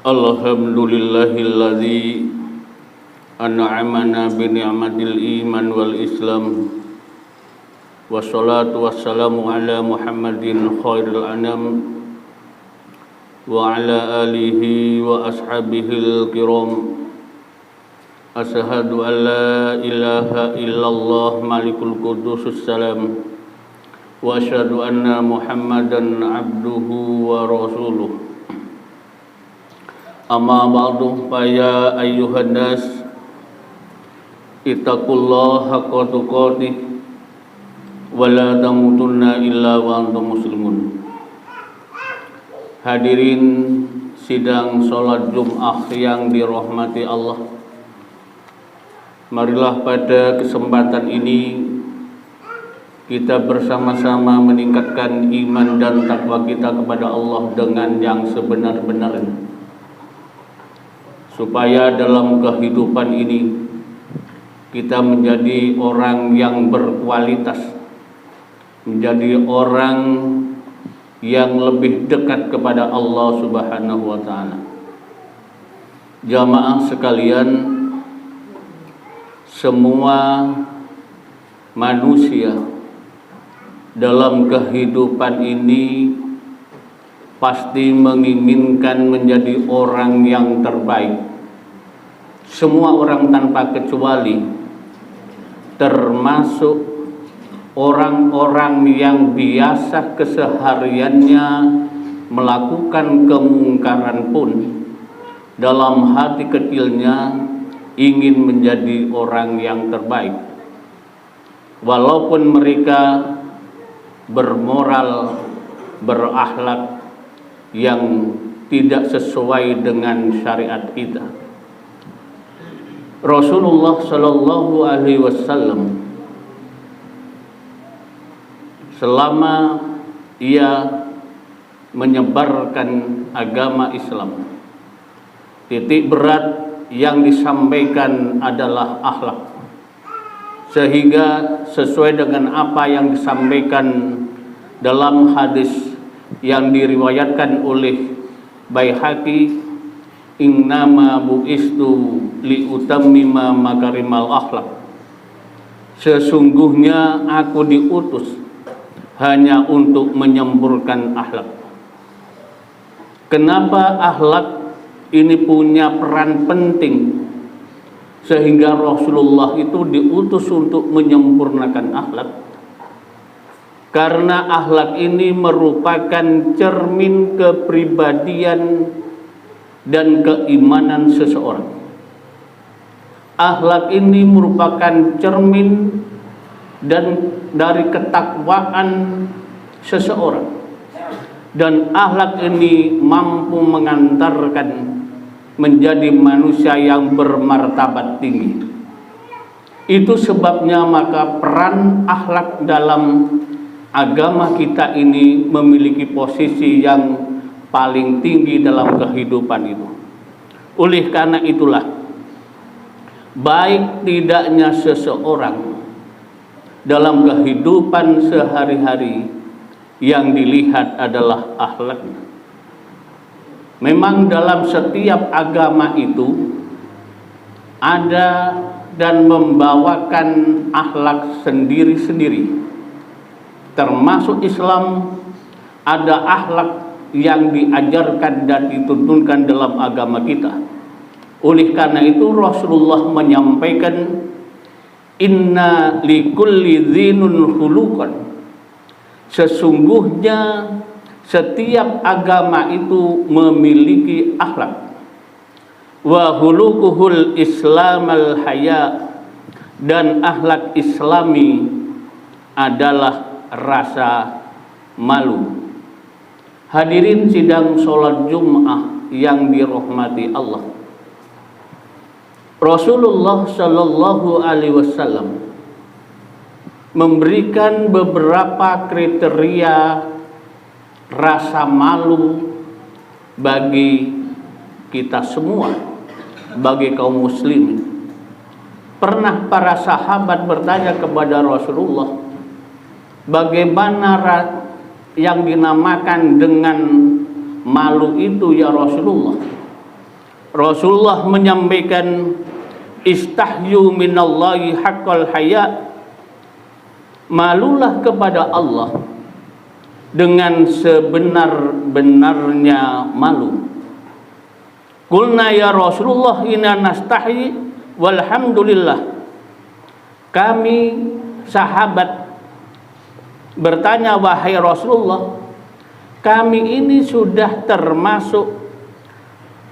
Alhamdulillahilladzi an'amana bi ni'matil iman wal islam. Wassalatu wassalamu ala Muhammadin khairil anam wa ala alihi wa ashabihil kiram. Asyhadu an la ilaha illallah malikul qudusus salam wa asyhadu anna Muhammadan abduhu wa rasuluh. Amma ba'du fa ya ayyuhan nas ittaqullaha haqqa tuqatih wa la tamutunna illa wa antum muslimun. Hadirin sidang salat Jumat yang dirahmati Allah, marilah pada kesempatan ini kita bersama-sama meningkatkan iman dan takwa kita kepada Allah dengan yang sebenar-benarnya, supaya dalam kehidupan ini kita menjadi orang yang berkualitas, menjadi orang yang lebih dekat kepada Allah Subhanahu wa ta'ala. Jamaah sekalian, semua manusia dalam kehidupan ini pasti menginginkan menjadi orang yang terbaik. Semua orang tanpa kecuali, termasuk orang-orang yang biasa kesehariannya melakukan kemungkaran pun, dalam hati kecilnya ingin menjadi orang yang terbaik. Walaupun mereka bermoral, berakhlak yang tidak sesuai dengan syariat kita. Rasulullah Shallallahu Alaihi Wasallam selama ia menyebarkan agama Islam, titik berat yang disampaikan adalah akhlak, sehingga sesuai dengan apa yang disampaikan dalam hadis yang diriwayatkan oleh Baihaqi, innama bu'istu liutammima makarimal akhlak, sesungguhnya aku diutus hanya untuk menyempurnakan akhlak. Kenapa akhlak ini punya peran penting sehingga Rasulullah itu diutus untuk menyempurnakan akhlak? Karena akhlak ini merupakan cermin kepribadian dan keimanan seseorang. Akhlak ini merupakan cermin dan dari ketakwaan seseorang, dan akhlak ini mampu mengantarkan menjadi manusia yang bermartabat tinggi. Itu sebabnya maka peran akhlak dalam agama kita ini memiliki posisi yang paling tinggi dalam kehidupan itu. Oleh karena itulah, baik tidaknya seseorang dalam kehidupan sehari-hari yang dilihat adalah akhlaknya. Memang dalam setiap agama itu ada dan membawakan akhlak sendiri-sendiri. Termasuk Islam ada akhlak yang diajarkan dan dituntunkan dalam agama kita. Oleh karena itu Rasulullah menyampaikan, inna likulli dzinun khuluqan, sesungguhnya setiap agama itu memiliki akhlak. Wa khuluquhul islamal haya, dan akhlak islami adalah rasa malu. Hadirin sidang sholat Jum'ah yang dirahmati Allah, Rasulullah Shallallahu Alaihi Wasallam memberikan beberapa kriteria rasa malu bagi kita semua, bagi kaum muslimin. Pernah para sahabat bertanya kepada Rasulullah, bagaimana yang dinamakan dengan malu itu ya Rasulullah? Rasulullah menyampaikan, istahyu minallahi haqqal haya, malulah kepada Allah dengan sebenar-benarnya malu. Qulna ya Rasulullah inna nastahyi walhamdulillah. Kami sahabat bertanya, wahai Rasulullah, kami ini sudah termasuk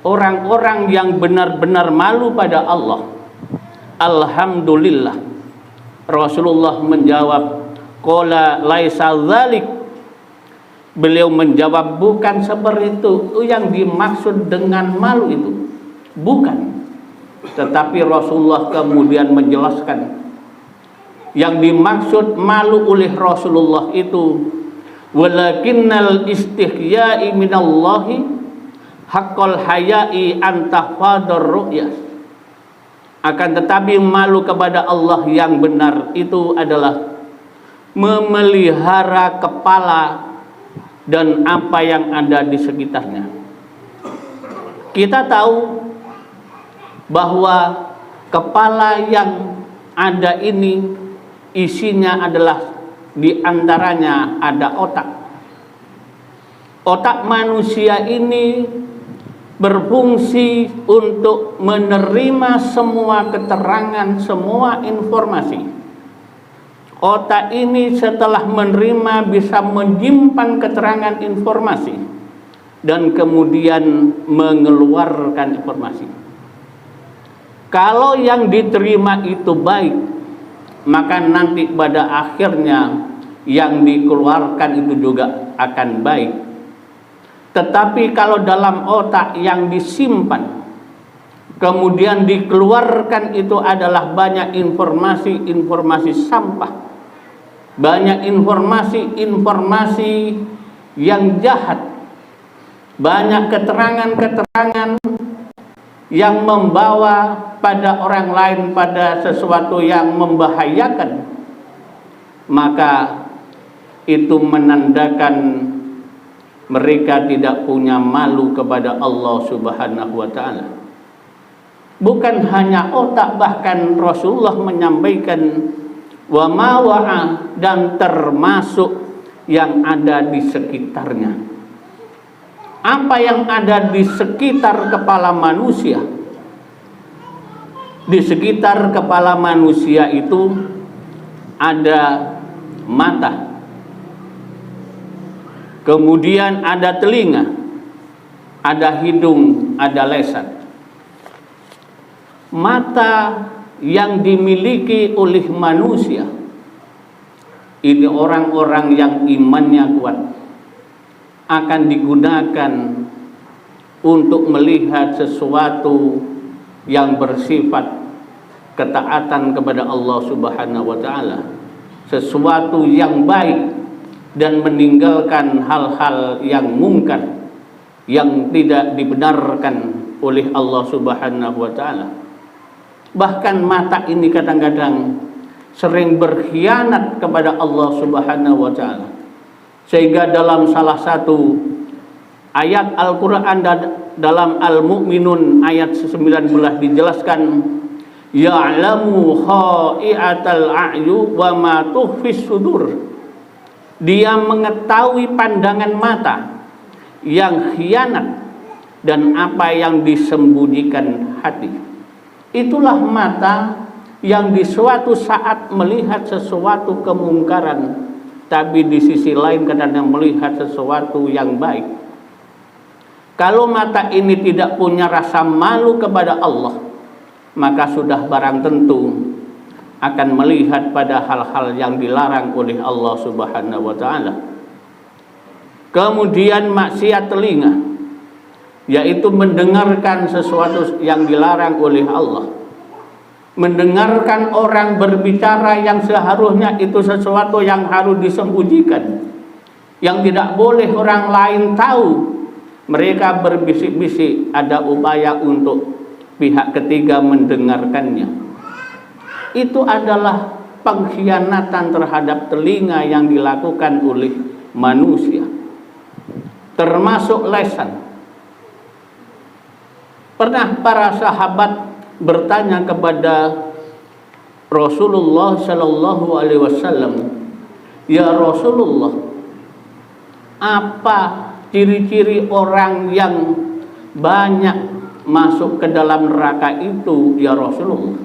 orang-orang yang benar-benar malu pada Allah. Alhamdulillah. Rasulullah menjawab, qala laisa dzalik. Beliau menjawab, bukan seperti itu yang dimaksud dengan malu itu, bukan. Tetapi Rasulullah kemudian menjelaskan, yang dimaksud malu oleh Rasulullah itu, walakinnal istihya'i minallahi haqqal haya'i an tahfadhar ru'yah. Akan tetapi malu kepada Allah yang benar itu adalah memelihara kepala dan apa yang ada di sekitarnya. Kita tahu bahwa kepala yang ada ini isinya adalah diantaranya ada otak. Otak manusia ini berfungsi untuk menerima semua keterangan, semua informasi. Otak ini setelah menerima bisa menyimpan keterangan informasi dan kemudian mengeluarkan informasi. Kalau yang diterima itu baik, maka nanti pada akhirnya yang dikeluarkan itu juga akan baik. Tetapi kalau dalam otak yang disimpan kemudian dikeluarkan itu adalah banyak informasi sampah, banyak informasi yang jahat, banyak keterangan yang membawa pada orang lain pada sesuatu yang membahayakan, maka itu menandakan mereka tidak punya malu kepada Allah Subhanahu wa ta'ala. Bukan hanya otak, bahkan Rasulullah menyampaikan wa ma wa'a, dan termasuk yang ada di sekitarnya. Apa yang ada di sekitar kepala manusia? Di sekitar kepala manusia itu ada mata, kemudian ada telinga, ada hidung, ada lisan. Mata yang dimiliki oleh manusia ini orang-orang yang imannya kuat akan digunakan untuk melihat sesuatu yang bersifat ketaatan kepada Allah Subhanahu wa ta'ala, sesuatu yang baik, dan meninggalkan hal-hal yang mungkar yang tidak dibenarkan oleh Allah Subhanahu wa ta'ala. Bahkan mata ini kadang-kadang sering berkhianat kepada Allah Subhanahu wa ta'ala. Sehingga dalam salah satu ayat Al-Quran dalam Al-Mu'minun ayat 19 dijelaskan, ya'lamu kha'iatal a'yu wa ma tukhfis sudur. Dia mengetahui pandangan mata yang khianat dan apa yang disembunyikan hati. Itulah mata yang di suatu saat melihat sesuatu kemungkaran, tapi di sisi lain kadang-kadang melihat sesuatu yang baik. Kalau mata ini tidak punya rasa malu kepada Allah, maka sudah barang tentu akan melihat pada hal-hal yang dilarang oleh Allah Subhanahu wa ta'ala. Kemudian maksiat telinga, yaitu mendengarkan sesuatu yang dilarang oleh Allah, mendengarkan orang berbicara yang seharusnya itu sesuatu yang harus disembunyikan, yang tidak boleh orang lain tahu. Mereka berbisik-bisik, ada upaya untuk pihak ketiga mendengarkannya. Itu adalah pengkhianatan terhadap telinga yang dilakukan oleh manusia. Termasuk lisan. Pernah para sahabat bertanya kepada Rasulullah Shallallahu Alaihi Wasallam, ya Rasulullah, apa ciri-ciri orang yang banyak masuk ke dalam neraka itu ya Rasulullah?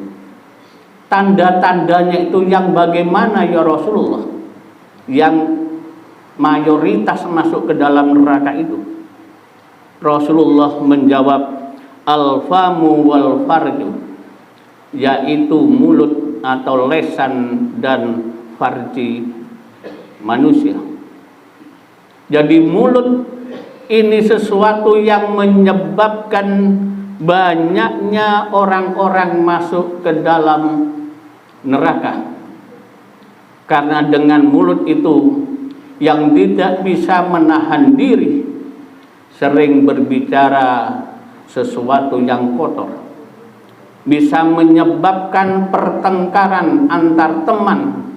Tanda-tandanya itu yang bagaimana ya Rasulullah? Yang mayoritas masuk ke dalam neraka itu. Rasulullah menjawab, al-famu wal farju, yaitu mulut atau lesan dan farji manusia. Jadi mulut ini sesuatu yang menyebabkan banyaknya orang-orang masuk ke dalam neraka. Karena dengan mulut itu yang tidak bisa menahan diri, sering berbicara sesuatu yang kotor, bisa menyebabkan pertengkaran antar teman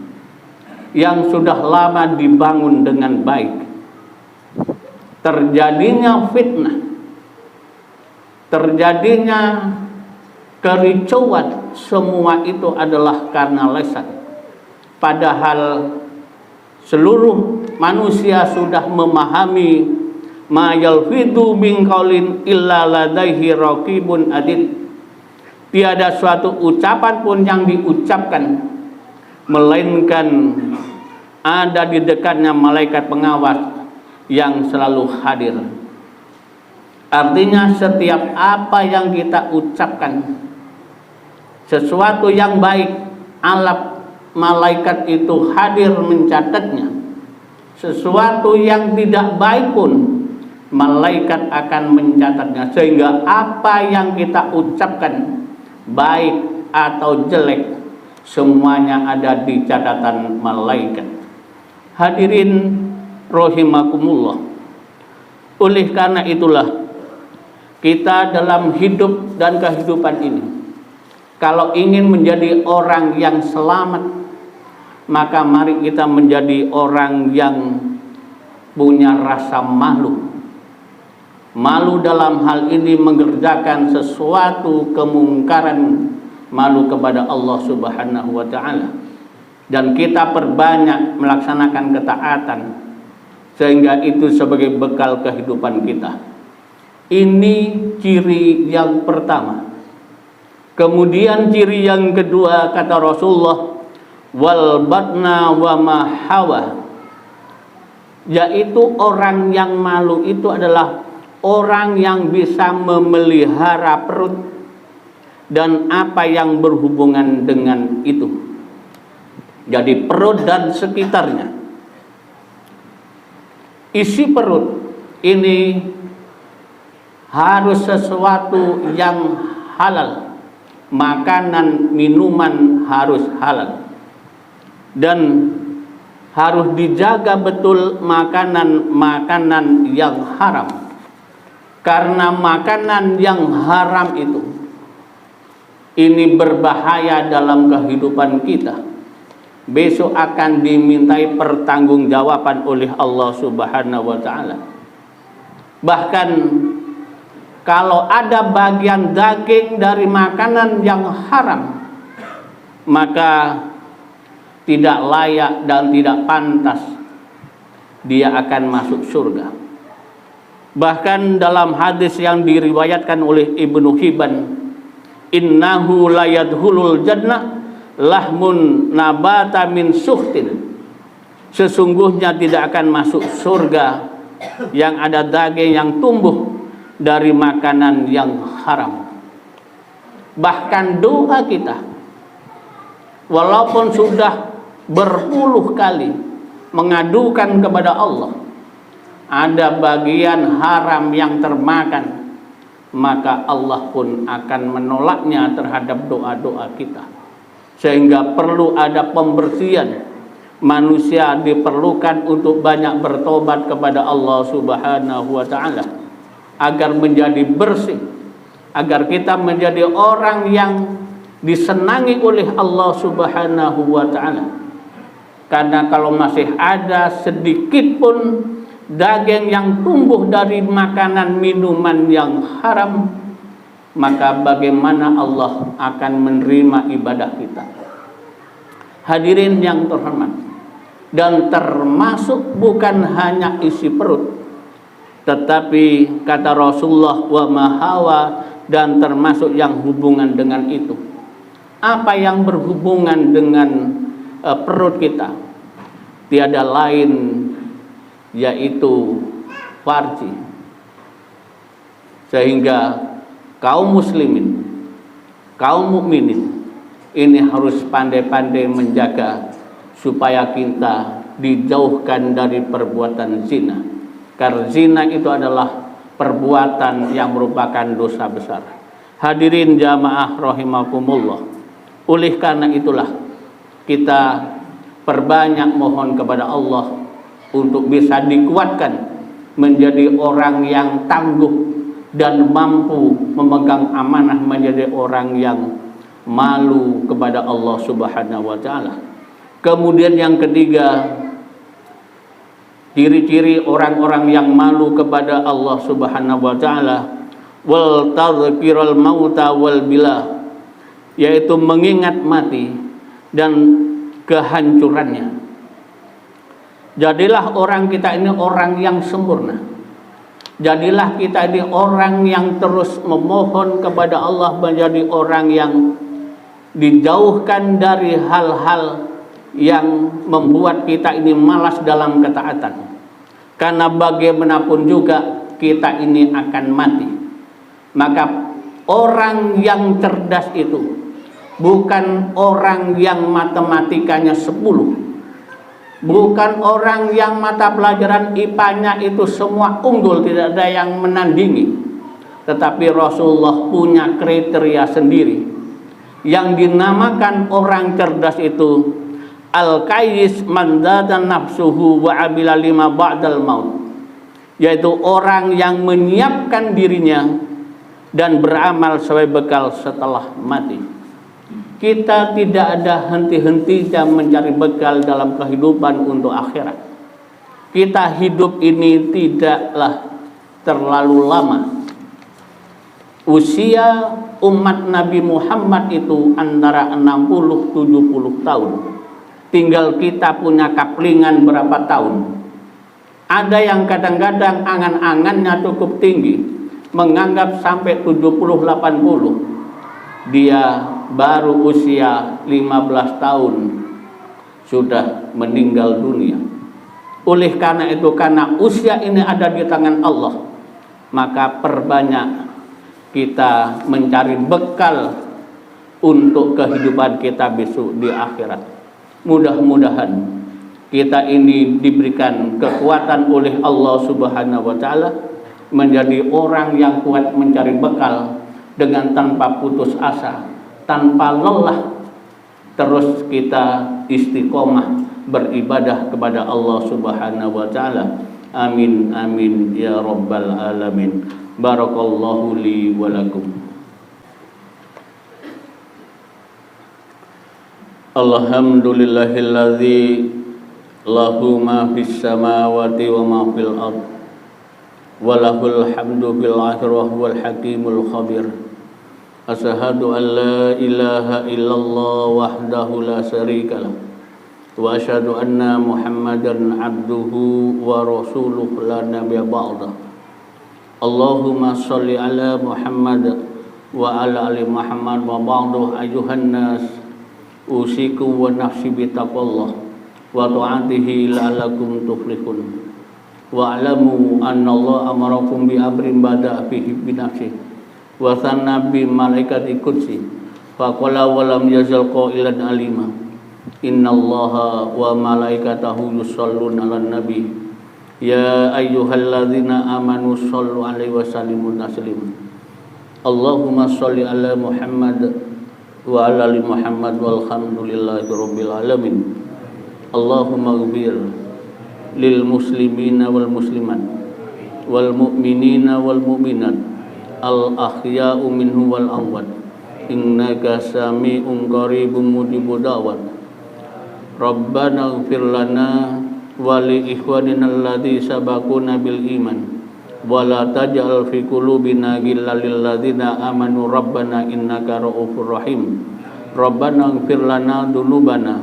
yang sudah lama dibangun dengan baik, terjadinya fitnah, terjadinya kericauan, semua itu adalah karena lisan. Padahal seluruh manusia sudah memahami ma yalfidu min qaulin illa ladaihi raqibun atid. Tiada suatu ucapan pun yang diucapkan melainkan ada di dekatnya malaikat pengawas yang selalu hadir. Artinya setiap apa yang kita ucapkan, sesuatu yang baik, malaikat itu hadir mencatatnya. Sesuatu yang tidak baik pun malaikat akan mencatatnya. Sehingga apa yang kita ucapkan, baik atau jelek, semuanya ada di catatan malaikat. Hadirin rahimakumullah. Oleh karena itulah kita dalam hidup dan kehidupan ini, kalau ingin menjadi orang yang selamat, maka mari kita menjadi orang yang punya rasa malu. Malu dalam hal ini mengerjakan sesuatu kemungkaran, malu kepada Allah Subhanahu wa Ta'ala. Dan kita perbanyak melaksanakan ketaatan, sehingga itu sebagai bekal kehidupan kita. Ini ciri yang pertama. Kemudian ciri yang kedua, kata Rasulullah, wal batna wa ma hawa, yaitu orang yang malu itu adalah orang yang bisa memelihara perut dan apa yang berhubungan dengan itu. Jadi perut dan sekitarnya. Isi perut ini harus sesuatu yang halal. Makanan, minuman harus halal. Dan harus dijaga betul makanan yang haram. Karena makanan yang haram itu, ini berbahaya dalam kehidupan kita. Besok akan dimintai pertanggungjawaban oleh Allah Subhanahu wa Ta'ala. Bahkan kalau ada bagian daging dari makanan yang haram, maka tidak layak dan tidak pantas dia akan masuk surga. Bahkan dalam hadis yang diriwayatkan oleh Ibnu Hibban, innahu la yadkhulul jannah lahmun nabata min suhtin, sesungguhnya tidak akan masuk surga yang ada daging yang tumbuh dari makanan yang haram. Bahkan doa kita, walaupun sudah berpuluh kali mengadukan kepada Allah, ada bagian haram yang termakan, maka Allah pun akan menolaknya terhadap doa-doa kita. Sehingga perlu ada pembersihan. Manusia diperlukan untuk banyak bertobat kepada Allah Subhanahu wa Ta'ala, agar menjadi bersih, agar kita menjadi orang yang disenangi oleh Allah Subhanahu wa Ta'ala. Karena kalau masih ada sedikit pun daging yang tumbuh dari makanan minuman yang haram, maka bagaimana Allah akan menerima ibadah kita? Hadirin yang terhormat, dan termasuk bukan hanya isi perut, tetapi kata Rasulullah wa mahawa, dan termasuk yang hubungan dengan itu. Apa yang berhubungan dengan perut kita? Tiada lain yaitu farji. Sehingga kaum muslimin, kaum mukminin ini harus pandai-pandai menjaga supaya kita dijauhkan dari perbuatan zina. Karena zina itu adalah perbuatan yang merupakan dosa besar. Hadirin jamaah rahimakumullah. Oleh karena itulah kita perbanyak mohon kepada Allah untuk bisa dikuatkan menjadi orang yang tangguh dan mampu memegang amanah, menjadi orang yang malu kepada Allah Subhanahu wa taala. Kemudian yang ketiga, ciri-ciri orang-orang yang malu kepada Allah Subhanahu wa taala, wal tadhkirul mauta wal bila, yaitu mengingat mati dan kehancurannya. Jadilah orang kita ini orang yang sempurna. Jadilah kita ini orang yang terus memohon kepada Allah, menjadi orang yang dijauhkan dari hal-hal yang membuat kita ini malas dalam ketaatan. Karena bagaimanapun juga kita ini akan mati. Maka orang yang cerdas itu bukan orang yang matematikanya 10, bukan orang yang mata pelajaran IPA-nya itu semua unggul, tidak ada yang menandingi. Tetapi Rasulullah punya kriteria sendiri yang dinamakan orang cerdas itu al-qayyis man zada nafsuhu wa amila lima ba'dal maut, yaitu orang yang menyiapkan dirinya dan beramal sebagai bekal setelah mati. Kita tidak ada henti-hentinya mencari bekal dalam kehidupan untuk akhirat. Kita hidup ini tidaklah terlalu lama. Usia umat Nabi Muhammad itu antara 60-70 tahun. Tinggal kita punya kaplingan berapa tahun. Ada yang kadang-kadang angan-angannya cukup tinggi, menganggap sampai 70-80. Dia baru usia 15 tahun sudah meninggal dunia. Oleh karena itu, karena usia ini ada di tangan Allah, maka perbanyak kita mencari bekal untuk kehidupan kita besok di akhirat. Mudah-mudahan kita ini diberikan kekuatan oleh Allah Subhanahu wa taala menjadi orang yang kuat mencari bekal dengan tanpa putus asa, tanpa lelah. Terus kita istiqomah beribadah kepada Allah Subhanahu wa taala. Amin amin ya rabbal alamin. Barakallahu li wa lakum. Alhamdulillahilladzi lahu ma fis samawati wa ma fil ard wa lahul hamdu fil akhirati wa huwal hakimul khabir. Asyhadu an la ilaha illallah wahdahu la syarikalah wa asyhadu anna Muhammadan abduhu wa rasuluhu la nabiyya ba'da. Allahumma sholli ala Muhammad wa ala ali Muhammad wa ba'du. Ayuhan nas, usikum wa nafsi bitaqwallah wa ta'atihi la'allakum tuflihun. Wa alamu anna Allah amarakum bi amrin bada'a fihi bi nafsi wa sanna bi malaikati qudsi fa qala wa lam yazal qailan alima. Innallaha wa malaikatahu yusholluna 'alan nabi. Ya ayyuhalladzina amanu shollu alaihi wa sallimu taslima. Allahumma sholli ala Muhammad wa ala ali Muhammad walhamdulillahi rabbil alamin. Allahumma ighfir lil muslimina wal muslimat wal mu'minina wal mu'minat al ahya'u minhum wal amwat innaka sami'un qaribun mujibud da'wat. Rabbana ighfir lana wa li ikhwanina alladzi sabaquna bil iman wa la taj'al fi qulubina ghillan lil ladzina amanu rabbana innaka ra'ufur rahim. Rabbana ighfir lana dzunubana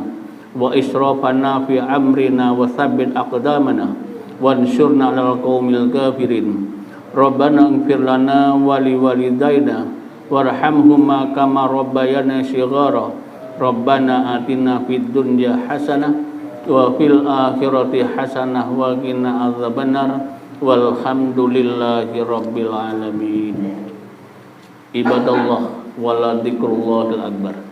wa israfana fi amrina wa tsabbit aqdamana wansurna 'alal qaumil kafirin. Rabbana ighfir lana wa liwalidayna warhamhuma kama rabbayana shighara. Rabbana atina fid dunya hasanah wa fil akhirati hasanah wa qina adzabannar. Walhamdulillahi rabbil alamin. Ibadallah wala dzikrullahil akbar.